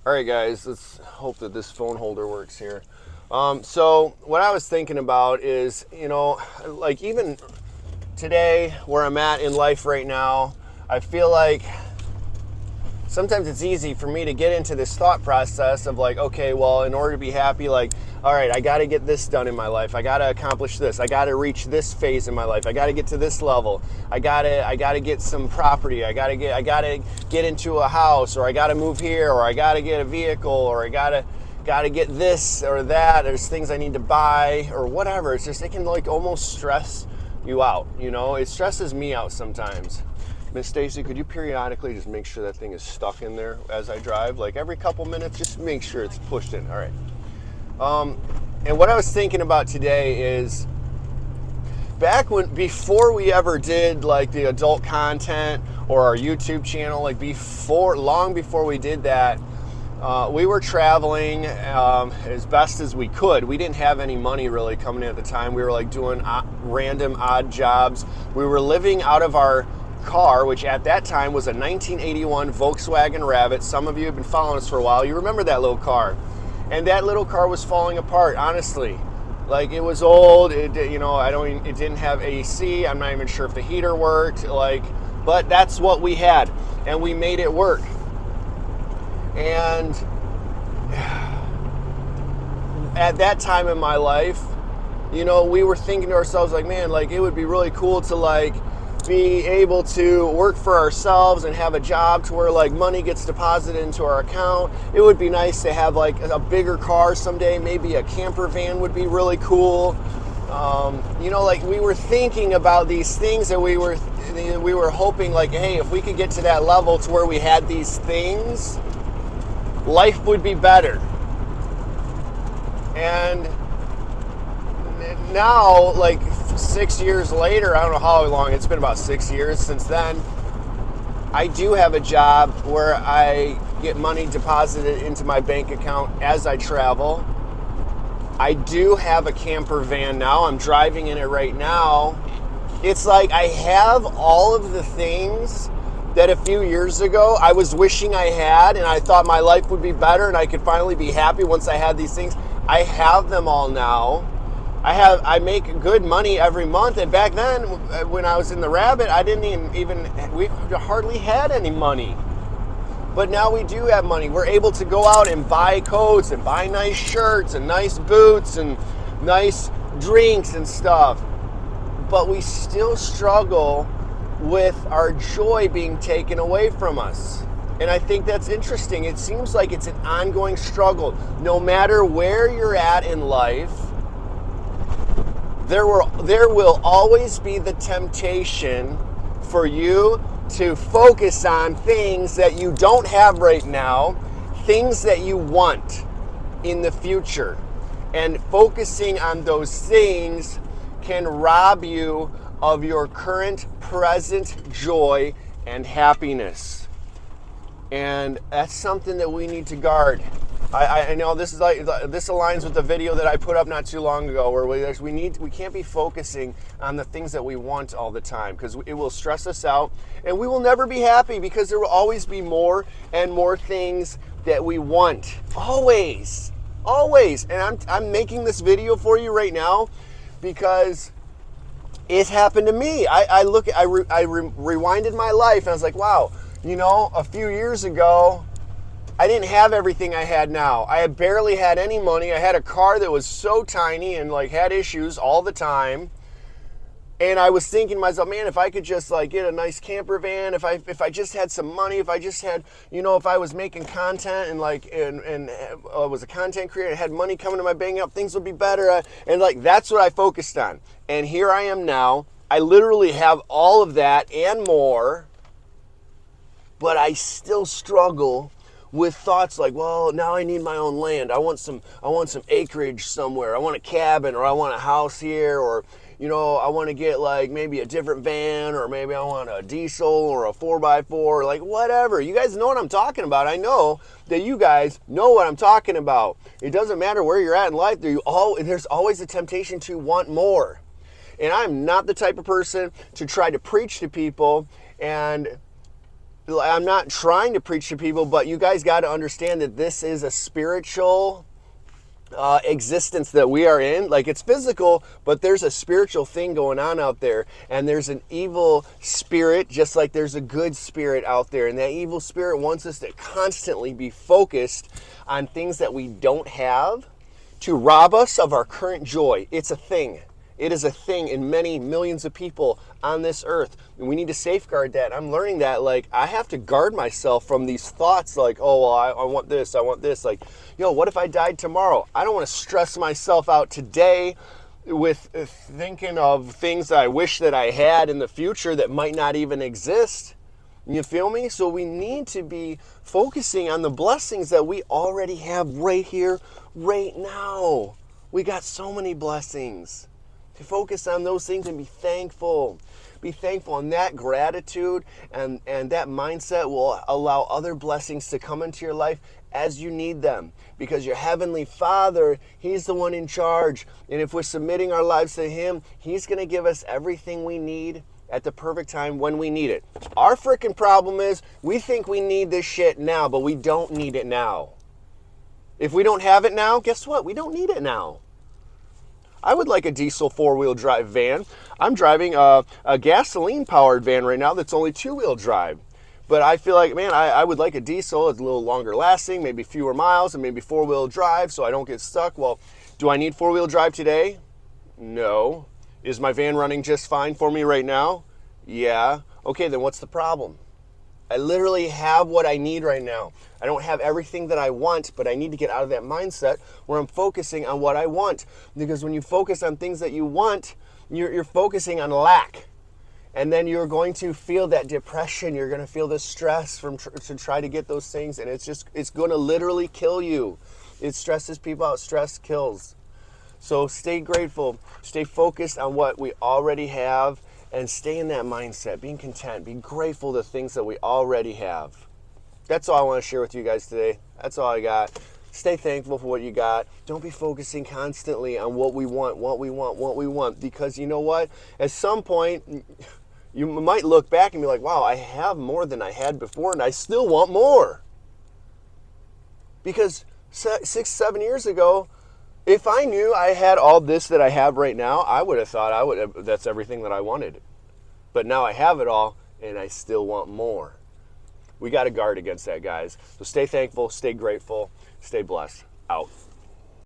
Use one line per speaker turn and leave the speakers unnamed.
All right, guys, let's hope that this phone holder works here. So what I was thinking about is, like even today, where I'm at in life right now, I feel like sometimes it's easy for me to get into this thought process of like, okay, well, in order to be happy, like, all right, I got to get this done in my life. I got to accomplish this. I got to reach this phase in my life. I got to get to this level. I got to get some property. I got to get into a house, or I got to move here, or I got to get a vehicle, or I got to get this or that. There's things I need to buy or whatever. It's just, it can like almost stress you out. It stresses me out sometimes. Miss Stacy, could you periodically just make sure that thing is stuck in there as I drive? Like every couple minutes, just make sure it's pushed in. All right. And what I was thinking about today is before we ever did like the adult content or our YouTube channel, like long before we did that, we were traveling as best as we could. We didn't have any money really coming in at the time. We were like doing random odd jobs. We were living out of our car, which at that time was a 1981 Volkswagen Rabbit. Some of you have been following us for a while. You remember that little car. And that little car was falling apart, honestly. Like it was old, it didn't have AC. I'm not even sure if the heater worked, but that's what we had. And we made it work. And at that time in my life, we were thinking to ourselves like, man, like it would be really cool to like be able to work for ourselves and have a job to where like money gets deposited into our account. It would be nice to have like a bigger car someday. Maybe a camper van would be really cool. Like we were thinking about these things that we were hoping like, hey, if we could get to that level to where we had these things, life would be better. And now, like 6 years later, I don't know how long, it's been about 6 years since then, I do have a job where I get money deposited into my bank account as I travel. I do have a camper van now. I'm driving in it right now. It's like I have all of the things that a few years ago I was wishing I had, and I thought my life would be better and I could finally be happy once I had these things. I have them all now. I make good money every month, and back then when I was in the Rabbit, I didn't we hardly had any money. But now we do have money. We're able to go out and buy coats and buy nice shirts and nice boots and nice drinks and stuff. But we still struggle with our joy being taken away from us. And I think that's interesting. It seems like it's an ongoing struggle. No matter where you're at in life, there will always be the temptation for you to focus on things that you don't have right now, things that you want in the future. And focusing on those things can rob you of your current present joy and happiness. And that's something that we need to guard. I know this aligns with the video that I put up not too long ago, where we can't be focusing on the things that we want all the time, because it will stress us out and we will never be happy, because there will always be more and more things that we want. Always. And I'm making this video for you right now because it happened to me. I rewinded my life and I was like, wow, a few years ago, I didn't have everything I had now. I had barely had any money. I had a car that was so tiny and like had issues all the time. And I was thinking to myself, man, if I could just like get a nice camper van, if I just had some money, if I just had, if I was making content and was a content creator, had money coming to my bank account, things would be better. And like that's what I focused on. And here I am now. I literally have all of that and more, but I still struggle with thoughts like, well, now I need my own land. I want some acreage somewhere. I want a cabin, or I want a house here, or I want to get like maybe a different van, or maybe I want a diesel or a 4x4, like whatever. You guys know what I'm talking about. I know that you guys know what I'm talking about. It doesn't matter where you're at in life. There's always a temptation to want more. And I'm not the type of person to try to preach to people and I'm not trying to preach to people, but you guys got to understand that this is a spiritual existence that we are in. Like, it's physical, but there's a spiritual thing going on out there, and there's an evil spirit just like there's a good spirit out there, and that evil spirit wants us to constantly be focused on things that we don't have to rob us of our current joy. It's a thing. It is a thing in many millions of people on this earth. And we need to safeguard that. I'm learning that, like, I have to guard myself from these thoughts like, oh, well, I want this, I want this. Like, yo, what if I died tomorrow? I don't want to stress myself out today with thinking of things that I wish that I had in the future that might not even exist. You feel me? So we need to be focusing on the blessings that we already have right here, right now. We got so many blessings. To focus on those things and be thankful. Be thankful, and that gratitude and that mindset will allow other blessings to come into your life as you need them. Because your Heavenly Father, He's the one in charge. And if we're submitting our lives to Him, He's going to give us everything we need at the perfect time when we need it. Our freaking problem is we think we need this shit now, but we don't need it now. If we don't have it now, guess what? We don't need it now. I would like a diesel four-wheel drive van. I'm driving a gasoline-powered van right now that's only two-wheel drive. But I feel like, man, I would like a diesel. It's a little longer lasting, maybe fewer miles, and maybe four-wheel drive so I don't get stuck. Well, do I need four-wheel drive today? No. Is my van running just fine for me right now? Yeah. Okay, then what's the problem? I literally have what I need right now. I don't have everything that I want, but I need to get out of that mindset where I'm focusing on what I want. Because when you focus on things that you want, you're focusing on lack. And then you're going to feel that depression. You're going to feel the stress to try to get those things. And it's going to literally kill you. It stresses people out. Stress kills. So stay grateful. Stay focused on what we already have. And stay in that mindset, being content, be grateful to things that we already have. That's all I want to share with you guys today. That's all I got. Stay thankful for what you got. Don't be focusing constantly on what we want. Because you know what? At some point, you might look back and be like, wow, I have more than I had before, and I still want more. Because 6-7 years ago, if I knew I had all this that I have right now, I would have thought that's everything that I wanted. But now I have it all, and I still want more. We got to guard against that, guys. So stay thankful, stay grateful, stay blessed. Out.